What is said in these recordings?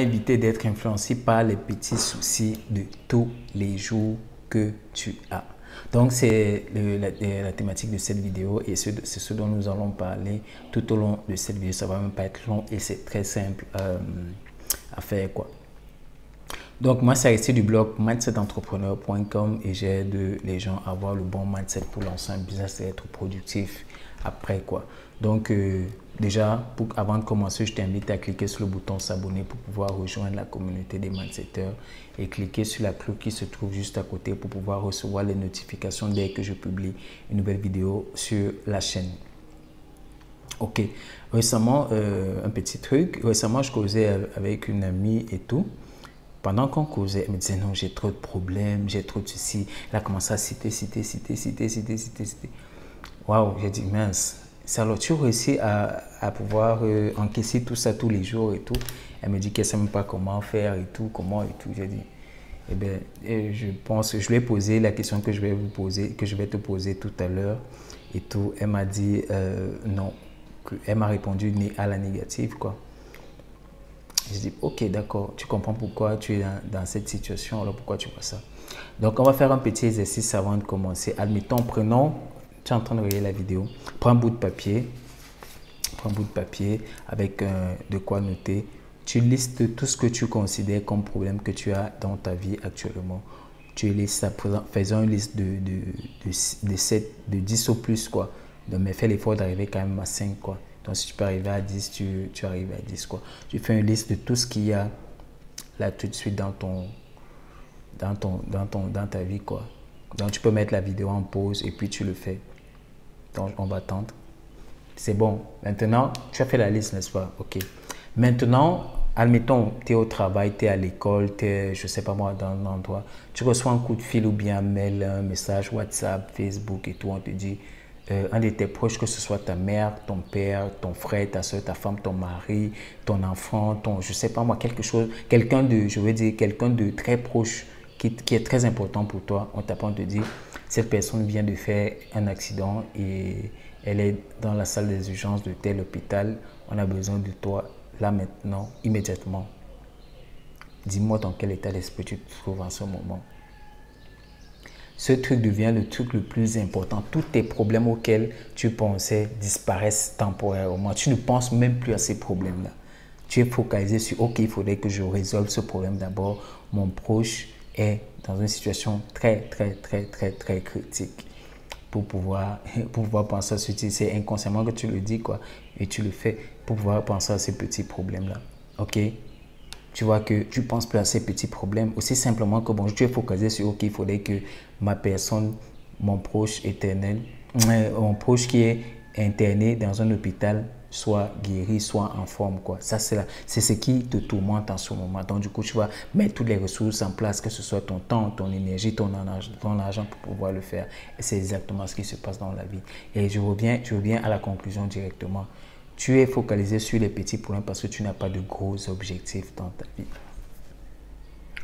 Éviter d'être influencé par les petits soucis de tous les jours que tu as. Donc, c'est la thématique de cette vidéo et c'est ce dont nous allons parler tout au long de cette vidéo. Ça va même pas être long et c'est très simple à faire, quoi. Donc, moi, c'est resté du blog mindsetentrepreneur.com et j'aide les gens à avoir le bon mindset pour lancer un business et être productif après, quoi. Donc, déjà, avant de commencer, je t'invite à cliquer sur le bouton s'abonner pour pouvoir rejoindre la communauté des mindsetters et cliquer sur la cloche qui se trouve juste à côté pour pouvoir recevoir les notifications dès que je publie une nouvelle vidéo sur la chaîne. Ok, récemment, un petit truc, récemment, je causais avec une amie et tout. Pendant qu'on causait, elle me disait non, j'ai trop de problèmes, j'ai trop de ceci. Elle a commencé à citer. Waouh, j'ai dit mince. Alors, tu réussis à pouvoir encaisser tout ça tous les jours et tout. Elle me dit qu'elle ne sait même pas comment faire et tout, comment et tout. J'ai dit, eh bien, je pense, je lui ai posé la question que je vais vous poser, que je vais te poser tout à l'heure et tout. Elle m'a dit non, elle m'a répondu à la négative, quoi. Je dis, ok, d'accord, tu comprends pourquoi tu es dans cette situation, alors pourquoi tu vois ça. Donc, on va faire un petit exercice avant de commencer. Admettons, tu es en train de regarder la vidéo, prends un bout de papier avec de quoi noter. Tu listes tout ce que tu considères comme problème que tu as dans ta vie actuellement. Tu listes ça, faisons une liste de 10 au plus, quoi. Donc, mais fais l'effort d'arriver quand même à 5, quoi. Donc, si tu peux arriver à 10, tu arrives à 10, quoi. Tu fais une liste de tout ce qu'il y a là tout de suite dans ta vie, quoi. Donc, tu peux mettre la vidéo en pause et puis tu le fais. Donc, on va attendre. C'est bon. Maintenant, tu as fait la liste, n'est-ce pas? Ok. Maintenant, admettons, tu es au travail, tu es à l'école, tu es, je ne sais pas moi, dans un endroit. Tu reçois un coup de fil ou bien un mail, un message WhatsApp, Facebook et tout. On te dit, un de tes proches, que ce soit ta mère, ton père, ton frère, ta soeur, ta femme, ton mari, ton enfant, je ne sais pas moi, quelque chose, quelqu'un de très proche qui est très important pour toi. On t'appelle, on te dit, cette personne vient de faire un accident et elle est dans la salle des urgences de tel hôpital. On a besoin de toi là maintenant, immédiatement. Dis-moi dans quel état d'esprit tu te trouves en ce moment. Ce truc devient le truc le plus important. Tous tes problèmes auxquels tu pensais disparaissent temporairement. Tu ne penses même plus à ces problèmes-là. Tu es focalisé sur, ok, il faudrait que je résolve ce problème d'abord. Mon proche est dans une situation très critique. Pour pouvoir penser à ce petit, c'est inconsciemment que tu le dis, quoi, et tu le fais pour pouvoir penser à ces petits problèmes-là. Ok? Tu vois que tu ne penses plus à ces petits problèmes. Aussi simplement que bon, tu es focalisé sur, ok, il faudrait que ma personne, mon proche éternel, mon proche qui est interné dans un hôpital soit guéri, soit en forme, quoi. Ça, c'est ce qui te tourmente en ce moment. Donc, du coup, tu vas mettre toutes les ressources en place, que ce soit ton temps, ton énergie, ton argent pour pouvoir le faire. Et c'est exactement ce qui se passe dans la vie. Et je reviens à la conclusion directement. Tu es focalisé sur les petits problèmes parce que tu n'as pas de gros objectifs dans ta vie.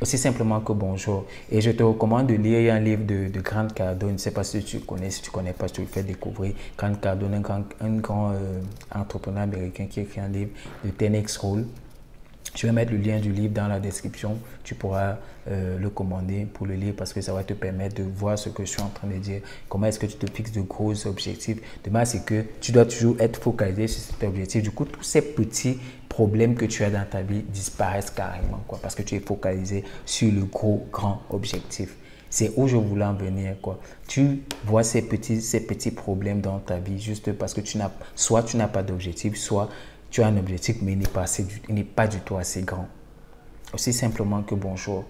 Aussi simplement que bonjour. Et je te recommande de lire un livre de Grant Cardone. Je ne sais pas si tu connais, si tu ne connais pas, je te le fais découvrir. Grant Cardone, un grand entrepreneur américain qui a écrit un livre de 10X Rule. Je vais mettre le lien du livre dans la description. Tu pourras le commander pour le lire parce que ça va te permettre de voir ce que je suis en train de dire. Comment est-ce que tu te fixes de gros objectifs. De base, c'est que tu dois toujours être focalisé sur cet objectif. Du coup, tous ces petits problèmes que tu as dans ta vie disparaissent carrément, quoi, parce que tu es focalisé sur le grand objectif. C'est où je voulais en venir, quoi. Tu vois ces petits problèmes dans ta vie juste parce que soit tu n'as pas d'objectif, soit tu as un objectif, mais il n'est pas du tout assez grand. Aussi simplement que bonjour.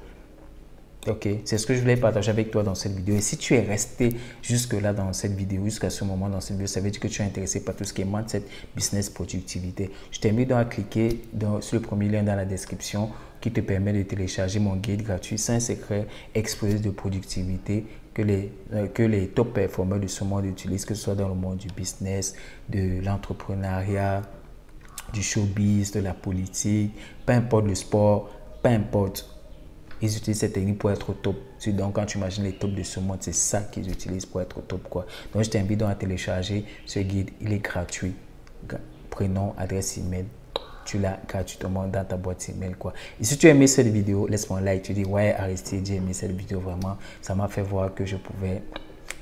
Ok, c'est ce que je voulais partager avec toi dans cette vidéo. Et si tu es resté jusque-là dans cette vidéo, jusqu'à ce moment dans cette vidéo, ça veut dire que tu es intéressé par tout ce qui est mindset, business, productivité. Je t'invite donc à cliquer sur le premier lien dans la description qui te permet de télécharger mon guide gratuit 5 secrets exposés de productivité que les top performeurs de ce monde utilisent, que ce soit dans le monde du business, de l'entrepreneuriat, du showbiz, de la politique, peu importe le sport, peu importe. Ils utilisent cette technique pour être au top. Donc, quand tu imagines les tops de ce monde, c'est ça qu'ils utilisent pour être au top, quoi. Donc, je t'invite donc à télécharger ce guide. Il est gratuit. Prénom, adresse email. tu l'as gratuitement dans ta boîte email, quoi. Et si tu as aimé cette vidéo, laisse-moi un like. Tu dis, ouais, Aristide, j'ai aimé cette vidéo vraiment. Ça m'a fait voir que je pouvais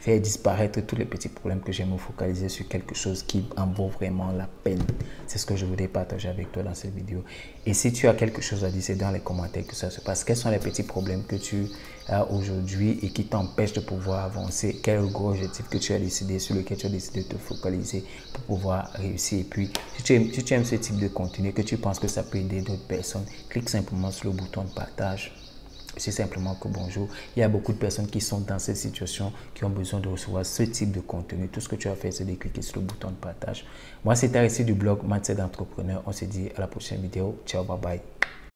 faire disparaître tous les petits problèmes, que j'aime me focaliser sur quelque chose qui en vaut vraiment la peine. C'est ce que je voulais partager avec toi dans cette vidéo. Et si tu as quelque chose à dire, c'est dans les commentaires que ça se passe. Quels sont les petits problèmes que tu as aujourd'hui et qui t'empêchent de pouvoir avancer? Quel est le gros objectif que tu as décidé, sur lequel tu as décidé de te focaliser pour pouvoir réussir? Et puis, si tu aimes ce type de contenu, que tu penses que ça peut aider d'autres personnes, clique simplement sur le bouton de partage. C'est simplement que bonjour, il y a beaucoup de personnes qui sont dans cette situation, qui ont besoin de recevoir ce type de contenu. Tout ce que tu as fait, c'est de cliquer sur le bouton de partage. Moi, c'était Aristide du blog Mindset d'entrepreneur. On se dit à la prochaine vidéo. Ciao, bye bye.